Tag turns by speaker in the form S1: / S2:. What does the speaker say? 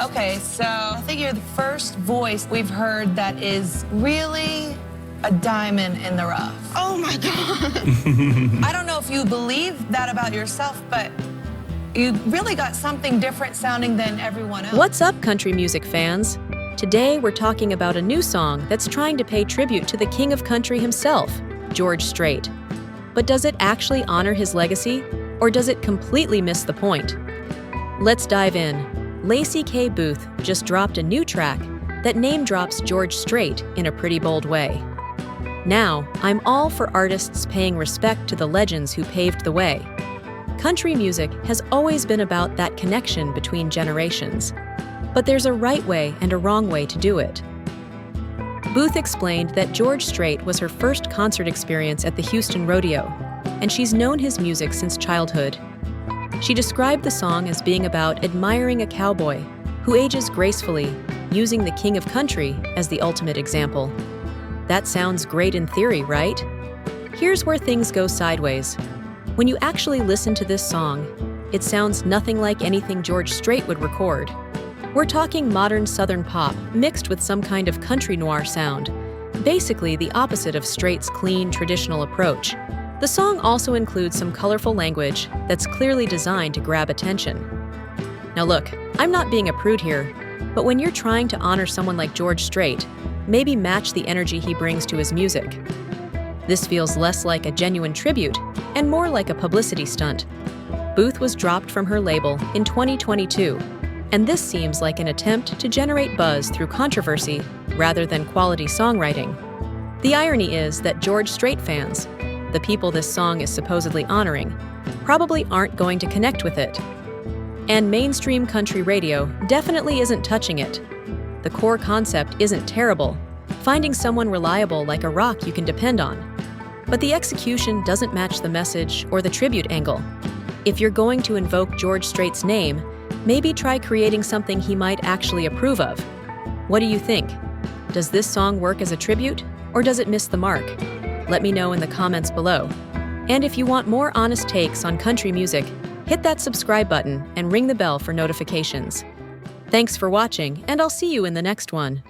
S1: Okay, so I think you're the first voice we've heard that is really a diamond in the rough.
S2: Oh my God.
S1: I don't know if you believe that about yourself, but you really got something different sounding than everyone else.
S3: What's up, country music fans? Today we're talking about a new song that's trying to pay tribute to the king of country himself, George Strait. But does it actually honor his legacy, or does it completely miss the point? Let's dive in. Laci Kaye Booth just dropped a new track that name drops George Strait in a pretty bold way. Now, I'm all for artists paying respect to the legends who paved the way. Country music has always been about that connection between generations. But there's a right way and a wrong way to do it. Booth explained that George Strait was her first concert experience at the Houston Rodeo, and she's known his music since childhood. She described the song as being about admiring a cowboy who ages gracefully, using the king of country as the ultimate example. That sounds great in theory, right? Here's where things go sideways. When you actually listen to this song, it sounds nothing like anything George Strait would record. We're talking modern Southern pop mixed with some kind of country noir sound, basically the opposite of Strait's clean, traditional approach. The song also includes some colorful language that's clearly designed to grab attention. Now look, I'm not being a prude here, but when you're trying to honor someone like George Strait, maybe match the energy he brings to his music. This feels less like a genuine tribute and more like a publicity stunt. Booth was dropped from her label in 2022, and this seems like an attempt to generate buzz through controversy rather than quality songwriting. The irony is that George Strait fans, the people this song is supposedly honoring, probably aren't going to connect with it. And mainstream country radio definitely isn't touching it. The core concept isn't terrible, finding someone reliable like a rock you can depend on. But the execution doesn't match the message or the tribute angle. If you're going to invoke George Strait's name, maybe try creating something he might actually approve of. What do you think? Does this song work as a tribute, or does it miss the mark? Let me know in the comments below. And if you want more honest takes on country music, hit that subscribe button and ring the bell for notifications. Thanks for watching, and I'll see you in the next one.